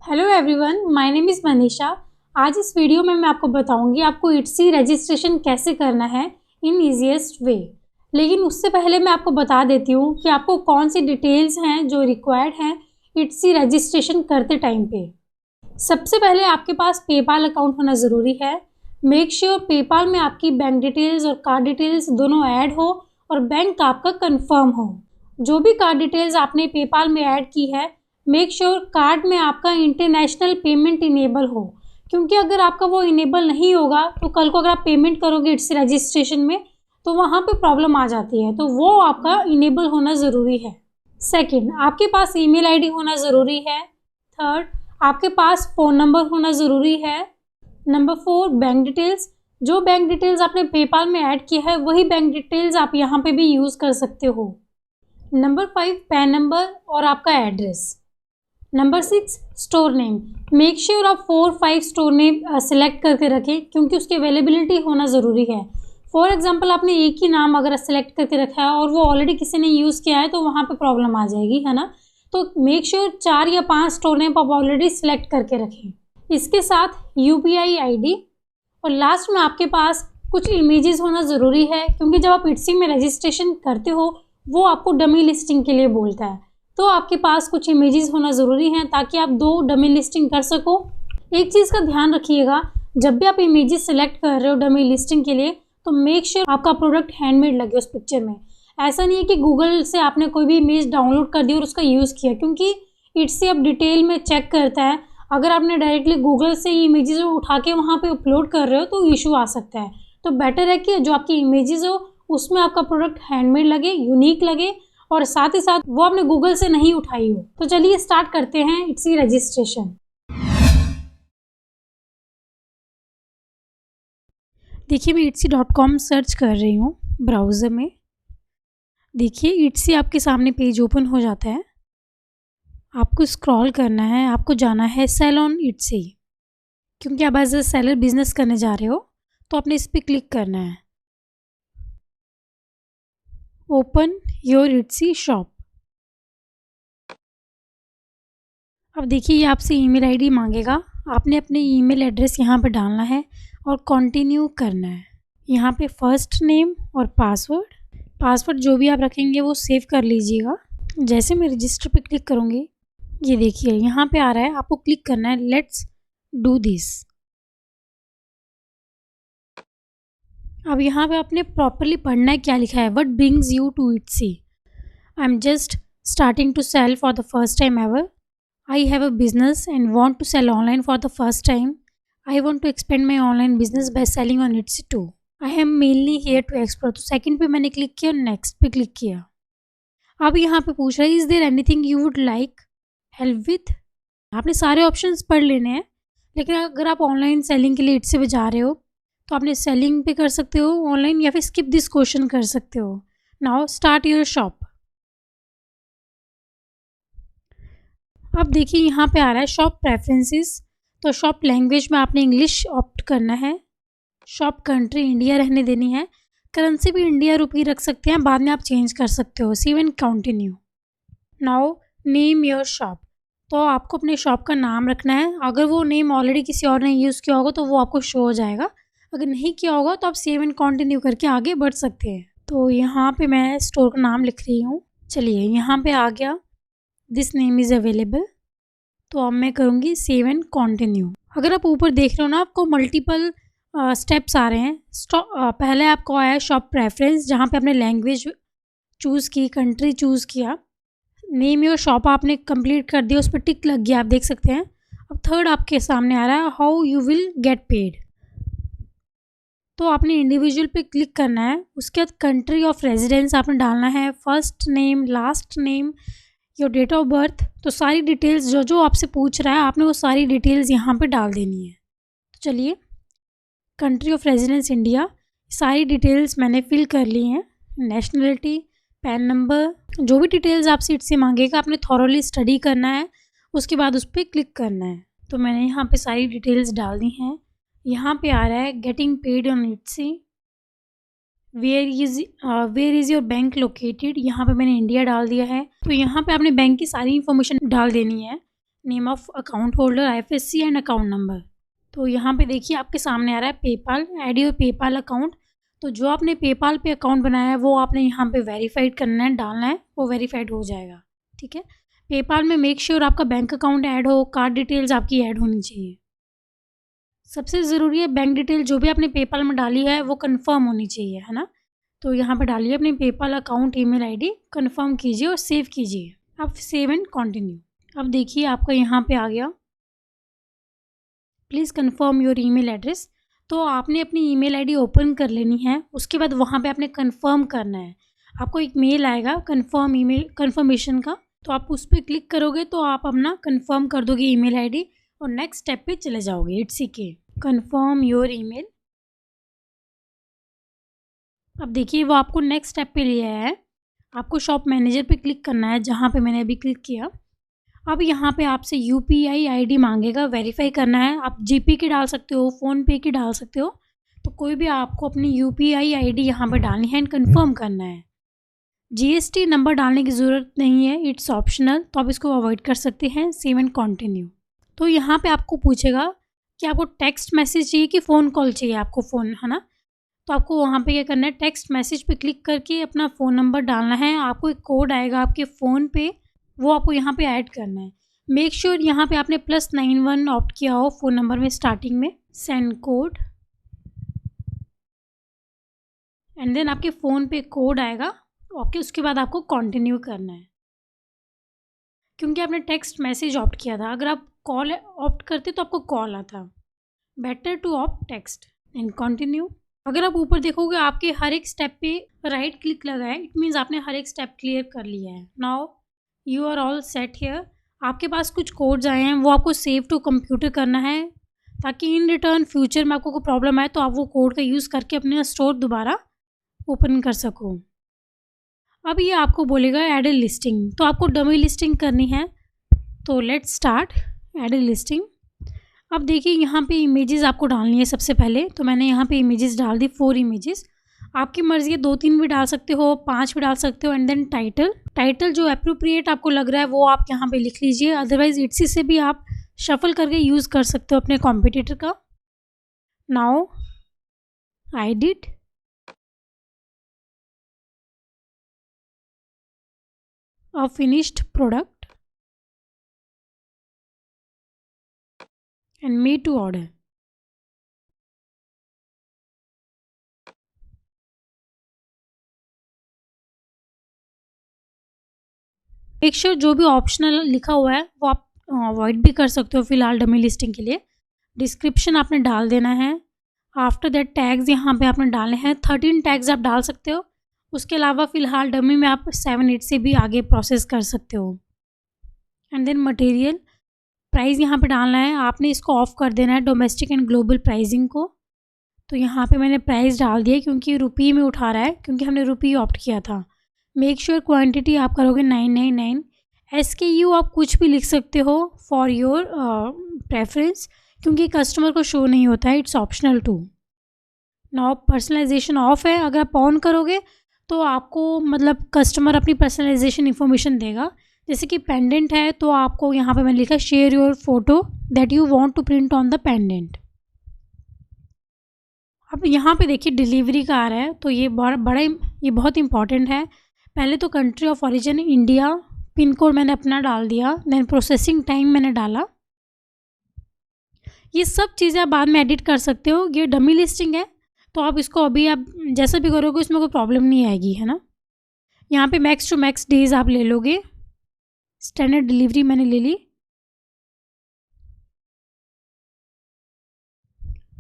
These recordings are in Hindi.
Hello everyone, my name is Manisha. आज इस वीडियो में मैं आपको बताऊंगी आपको इट्सी रजिस्ट्रेशन कैसे करना है इन ईजीएस्ट वे। लेकिन उससे पहले मैं आपको बता देती हूँ कि आपको कौन सी डिटेल्स हैं जो रिक्वायर्ड हैं इट्सी रजिस्ट्रेशन करते टाइम पे। सबसे पहले आपके पास पेपाल अकाउंट होना ज़रूरी है। मेक श्योर पेपाल में आपकी बैंक डिटेल्स और कार्ड डिटेल्स दोनों ऐड हो और बैंक आपका कंफर्म हो। जो भी कार्ड डिटेल्स आपने पेपाल में ऐड की है, मेक श्योर कार्ड में आपका इंटरनेशनल पेमेंट इनेबल हो, क्योंकि अगर आपका वो इनेबल नहीं होगा तो कल को अगर आप पेमेंट करोगे इट्स रजिस्ट्रेशन में तो वहाँ पे प्रॉब्लम आ जाती है, तो वो आपका इनेबल होना ज़रूरी है। सेकंड, आपके पास ईमेल आईडी होना ज़रूरी है। थर्ड, आपके पास फ़ोन नंबर होना ज़रूरी है। Number 4, bank details. जो बैंक डिटेल्स आपने पेपाल में ऐड किया है वही बैंक डिटेल्स आप यहाँ पे भी यूज़ कर सकते हो। नंबर 5, पैन नंबर और आपका address. Number 6, store name. Make sure आप 4-5 स्टोर नेम सेलेक्ट करके रखें, क्योंकि उसकी अवेलेबिलिटी होना ज़रूरी है। फॉर एग्जांपल आपने एक ही नाम अगर सेलेक्ट करके रखा है और वो ऑलरेडी किसी ने यूज़ किया है तो वहाँ पे प्रॉब्लम आ जाएगी, है ना। तो मेक श्योर 4 या 5 स्टोर नेम आप ऑलरेडी सिलेक्ट करके रखें। इसके साथ यूपीआई आईडी और लास्ट में आपके पास कुछ इमेजेस होना ज़रूरी है, क्योंकि जब आप इट्सी में रजिस्ट्रेशन करते हो वो आपको डमी लिस्टिंग के लिए बोलता है, तो आपके पास कुछ इमेजेस होना ज़रूरी हैं ताकि आप 2 डमी लिस्टिंग कर सको। एक चीज़ का ध्यान रखिएगा, जब भी आप इमेजेस सेलेक्ट कर रहे हो डमी लिस्टिंग के लिए तो मेक श्योर आपका प्रोडक्ट हैंडमेड लगे उस पिक्चर में। ऐसा नहीं है कि गूगल से आपने कोई भी इमेज डाउनलोड कर दी और उसका यूज़ किया, क्योंकि इट्सी अब डिटेल में चेक करता है। अगर आपने डायरेक्टली गूगल से ही इमेजेस उठा के वहाँ पे अपलोड कर रहे हो तो इशू आ सकता है। तो बेटर है कि जो आपकी इमेजेस हो उसमें आपका प्रोडक्ट हैंडमेड लगे, यूनिक लगे और साथ ही साथ वो आपने गूगल से नहीं उठाई हो। तो चलिए स्टार्ट करते हैं इट्सी रजिस्ट्रेशन। देखिए मैं itsi.com सर्च कर रही हूँ ब्राउज़र में। देखिए इट्सी आपके सामने पेज ओपन हो जाता है। आपको स्क्रॉल करना है, आपको जाना है सेल ऑन इट्सी, क्योंकि आप एज ए सेलर बिजनेस करने जा रहे हो तो आपने इस पर क्लिक करना है। Open your Etsy shop. अब देखिए ये आपसे ईमेल आईडी मांगेगा, आपने अपने ईमेल एड्रेस यहाँ पर डालना है और कंटिन्यू करना है। यहाँ पे फर्स्ट नेम और पासवर्ड जो भी आप रखेंगे वो सेव कर लीजिएगा। जैसे मैं रजिस्टर पे क्लिक करूँगी, ये देखिए यहाँ पे आ रहा है, आपको क्लिक करना है लेट्स डू दिस। अब यहाँ पे आपने प्रॉपरली पढ़ना है क्या लिखा है। What brings you to Etsy? I am just starting to sell for the first time ever. I have a business and want to sell online for the first time. I want to expand my online business by selling on Etsy too. I am mainly here to explore. तो सेकंड पे मैंने क्लिक किया और नेक्स्ट पे क्लिक किया। अब यहाँ पे पूछ रहा है is there anything you would like help with. आपने सारे ऑप्शंस पढ़ लेने हैं, लेकिन अगर आप ऑनलाइन सेलिंग के लिए Etsy पे जा रहे हो तो आपने सेलिंग पे कर सकते हो ऑनलाइन, या फिर स्किप दिस क्वेश्चन कर सकते हो। Now start your shop. अब देखिए यहाँ पे आ रहा है शॉप प्रेफरेंसेस। तो शॉप लैंग्वेज में आपने इंग्लिश ऑप्ट करना है। शॉप कंट्री इंडिया रहने देनी है। करेंसी भी इंडिया रुपी रख सकते हैं, बाद में आप चेंज कर सकते हो। Save and continue. Now name your shop. तो आपको अपने शॉप का नाम रखना है। अगर वो नेम ऑलरेडी किसी और ने यूज़ किया होगा तो वो आपको शो हो जाएगा, अगर नहीं किया होगा तो आप सेव एंड कंटिन्यू करके आगे बढ़ सकते हैं। तो यहाँ पे मैं स्टोर का नाम लिख रही हूँ। चलिए यहाँ पे आ गया दिस नेम इज़ अवेलेबल, तो अब मैं करूँगी सेव एंड कंटिन्यू। अगर आप ऊपर देख रहे हो ना, आपको मल्टीपल स्टेप्स आ रहे हैं। पहले आपको आया शॉप प्रेफरेंस, जहाँ पे आपने लैंग्वेज चूज़ की, कंट्री चूज़ किया। नेम योर शॉप आपने कंप्लीट कर दिया, उस पर टिक लग गया, आप देख सकते हैं। अब थर्ड आपके सामने आ रहा है how you will get paid. तो आपने इंडिविजुअल पे क्लिक करना है। उसके बाद कंट्री ऑफ रेजिडेंस आपने डालना है, first name, last name, your date of birth. तो सारी डिटेल्स जो जो आपसे पूछ रहा है आपने वो सारी डिटेल्स यहाँ पे डाल देनी है। तो चलिए, कंट्री ऑफ रेजिडेंस इंडिया, सारी डिटेल्स मैंने फिल कर ली हैं। नेशनलिटी, पैन नंबर, जो भी डिटेल्स आपसे इससे मांगेगा आपने थॉरोली स्टडी करना है, उसके बाद उस पर क्लिक करना है। तो मैंने यहाँ पे सारी डिटेल्स डाल दी हैं। यहाँ पे आ रहा है getting paid on Etsy, where is your bank located. यहाँ पे मैंने इंडिया डाल दिया है। तो यहाँ पे आपने बैंक की सारी इन्फॉर्मेशन डाल देनी है, name of account holder, IFSC and account number. तो यहाँ पे देखिए आपके सामने आ रहा है PayPal, add your PayPal account. तो जो आपने पेपाल पे अकाउंट बनाया है वो आपने यहाँ पे वेरीफाइड करना है, डालना है, वो वेरीफाइड हो जाएगा। ठीक है, पेपाल में मेक श्योर आपका बैंक अकाउंट ऐड हो, कार्ड डिटेल्स आपकी ऐड होनी चाहिए। सबसे ज़रूरी है बैंक डिटेल जो भी आपने पेपाल में डाली है वो कंफर्म होनी चाहिए, है ना। तो यहाँ पे डालिए अपनी PayPal account email ID, confirm कीजिए और सेव कीजिए। अब सेव एंड कंटिन्यू। अब देखिए आपका यहाँ पे आ गया, please confirm your email address. तो आपने अपनी ईमेल आईडी ओपन कर लेनी है, उसके बाद वहाँ पे आपने कंफर्म करना है। आपको एक मेल आएगा कंफर्म ईमेल कंफर्मेशन का, तो आप उस पर क्लिक करोगे तो आप अपना कंफर्म कर दोगे ईमेल आईडी और नेक्स्ट स्टेप पे चले जाओगे। इट्स के कंफर्म योर ईमेल। अब देखिए वो आपको नेक्स्ट स्टेप पे ले आया है। आपको शॉप मैनेजर पे क्लिक करना है, जहाँ पे मैंने अभी क्लिक किया। अब यहाँ पे आपसे UPI ID मांगेगा, वेरीफाई करना है। आप GP की डाल सकते हो, फ़ोनपे की डाल सकते हो, तो कोई भी आपको अपनी UPI ID यहाँ पे डालनी है एंड कंफर्म करना है। GST नंबर डालने की ज़रूरत नहीं है, इट्स ऑप्शनल, तो आप इसको अवॉइड कर सकते हैं। Save and continue. तो यहाँ पे आपको पूछेगा कि आपको टेक्स्ट मैसेज चाहिए कि फ़ोन कॉल चाहिए आपको, फ़ोन, है ना। तो आपको वहाँ पे क्या करना है, टेक्स्ट मैसेज पे क्लिक करके अपना फ़ोन नंबर डालना है। आपको एक कोड आएगा आपके फ़ोन पे, वो आपको यहाँ पे ऐड करना है। मेक श्योर यहाँ पे आपने +91 ऑप्ट किया हो फ़ोन नंबर में स्टार्टिंग में। सेंड कोड एंड देन आपके फ़ोन पे कोड आएगा। ओके, उसके बाद आपको कंटिन्यू करना है, क्योंकि आपने टेक्स्ट मैसेज ऑप्ट किया था। अगर आप कॉल ऑप्ट करते तो आपको कॉल आता। Better to opt text and continue. अगर आप ऊपर देखोगे आपके हर एक स्टेप पे राइट क्लिक लगा है, इट मीन्स आपने हर एक स्टेप क्लियर कर लिया है। Now you are all set here. आपके पास कुछ कोड्स आए हैं, वो आपको सेव टू कंप्यूटर करना है, ताकि इन रिटर्न फ्यूचर में आपको कोई प्रॉब्लम आए तो आप वो कोड का यूज़ करके अपने स्टोर दोबारा ओपन कर सको। अब ये आपको बोलेगा ऐड ए लिस्टिंग, तो आपको डमी लिस्टिंग करनी है। तो let's start add a listing. अब देखिए यहाँ पे इमेजेस आपको डालनी है सबसे पहले। तो मैंने यहाँ पे इमेजेस डाल दी, 4 इमेजेस। आपकी मर्ज़ी है 2-3 भी डाल सकते हो, 5 भी डाल सकते हो। एंड देन टाइटल जो अप्रोप्रिएट आपको लग रहा है वो आप यहाँ पे लिख लीजिए, अदरवाइज इट्सी से भी आप शफल करके यूज़ कर सकते हो अपने कॉम्पिटिटर का। Now I did a finished product and made to order. Make sure जो भी ऑप्शनल लिखा हुआ है वो आप अवॉइड भी कर सकते हो फिलहाल डमी लिस्टिंग के लिए। डिस्क्रिप्शन आपने डाल देना है। आफ्टर दैट टैग्स यहाँ पे आपने डालने हैं, 13 टैग्स आप डाल सकते हो। उसके अलावा फ़िलहाल डमी में आप 7-8 से भी आगे प्रोसेस कर सकते हो। एंड देन मटेरियल प्राइस यहाँ पे डालना है। आपने इसको ऑफ कर देना है, डोमेस्टिक एंड ग्लोबल प्राइसिंग को। तो यहाँ पे मैंने प्राइस डाल दिया क्योंकि रुपये में उठा रहा है, क्योंकि हमने रुपये ऑप्ट किया था। मेक श्योर क्वांटिटी आप करोगे 999। SKU आप कुछ भी लिख सकते हो फॉर योर प्रेफरेंस, क्योंकि कस्टमर को शो नहीं होता है, it's optional too. Now personalisation off है, अगर आप ऑन करोगे तो आपको मतलब कस्टमर अपनी पर्सनलाइजेशन इन्फॉर्मेशन देगा। जैसे कि पेंडेंट है तो आपको यहाँ पे मैंने लिखा share your photo that you want to print on the pendant. अब यहाँ पे देखिए डिलीवरी का आ रहा है, तो ये ये बहुत इंपॉर्टेंट है। पहले तो country of origin India, pin code मैंने अपना डाल दिया, देन प्रोसेसिंग टाइम मैंने डाला। ये सब चीज़ें आप बाद में एडिट कर सकते हो। ये डमी लिस्टिंग है तो आप इसको अभी आप जैसा भी करोगे इसमें कोई प्रॉब्लम नहीं आएगी, है ना। यहाँ पे मैक्स टू मैक्स डेज आप ले लोगे। स्टैंडर्ड डिलीवरी मैंने ले ली।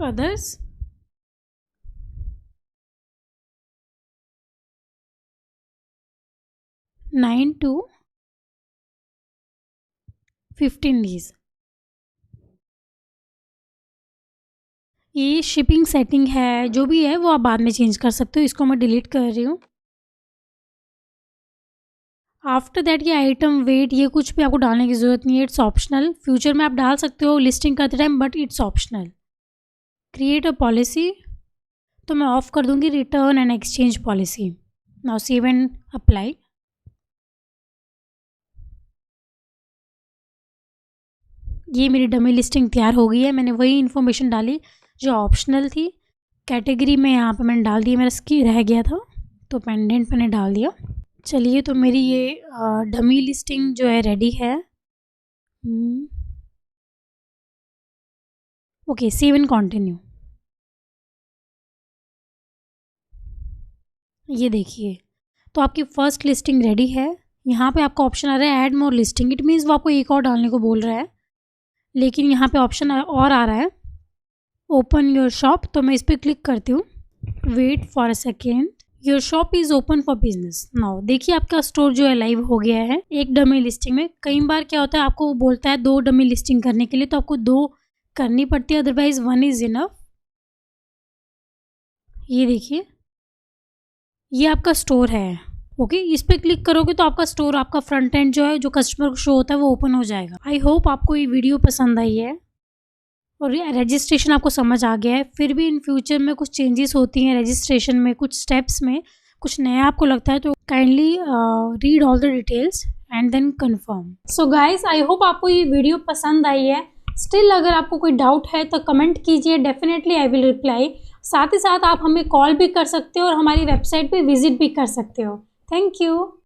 Others nine to 15 days. ये शिपिंग सेटिंग है, जो भी है वो आप बाद में चेंज कर सकते हो। इसको मैं डिलीट कर रही हूँ। आफ्टर दैट ये आइटम वेट, ये कुछ भी आपको डालने की ज़रूरत नहीं है, इट्स ऑप्शनल। फ्यूचर में आप डाल सकते हो लिस्टिंग करते time, but it's optional. Create a policy, तो मैं ऑफ कर दूँगी return and exchange policy. Now save and apply. ये मेरी डमी लिस्टिंग तैयार हो गई है। मैंने वही इन्फॉर्मेशन डाली जो ऑप्शनल थी। कैटेगरी में यहाँ पे मैंने डाल दिया, मेरा स्की रह गया था तो पेंडेंट मैंने डाल दिया। चलिए, तो मेरी ये डमी लिस्टिंग जो है रेडी है। Okay, save and continue. ये देखिए, तो आपकी फर्स्ट लिस्टिंग रेडी है। यहाँ पे आपका ऑप्शन आ रहा है add more listing. It means वो आपको एक और डालने को बोल रहा है, लेकिन यहाँ पे ऑप्शन और आ रहा है ओपन योर शॉप। तो मैं इस पर क्लिक करती हूँ। Wait for a second, your shop is open for business now. देखिए, आपका स्टोर जो है लाइव हो गया है एक डमी लिस्टिंग में। कई बार क्या होता है, आपको वो बोलता है 2 डमी लिस्टिंग करने के लिए, तो आपको 2 करनी पड़ती है, अदरवाइज 1 इज़ इनफ। ये देखिए, ये आपका स्टोर है। ओके, इस पर क्लिक करोगे तो आपका स्टोर, आपका फ्रंट एंड जो है, जो कस्टमर को शो होता है, वो ओपन हो जाएगा। आई होप आपको ये वीडियो पसंद आई है और रजिस्ट्रेशन आपको समझ आ गया है। फिर भी इन फ्यूचर में कुछ चेंजेस होती हैं रजिस्ट्रेशन में, कुछ स्टेप्स में कुछ नया आपको लगता है तो kindly read all the details and then confirm. So guys, I hope आपको ये वीडियो पसंद आई है। स्टिल अगर आपको कोई डाउट है तो कमेंट कीजिए, डेफिनेटली आई विल रिप्लाई। साथ ही साथ आप हमें कॉल भी कर सकते हो और हमारी वेबसाइट पे विजिट भी कर सकते हो। Thank you.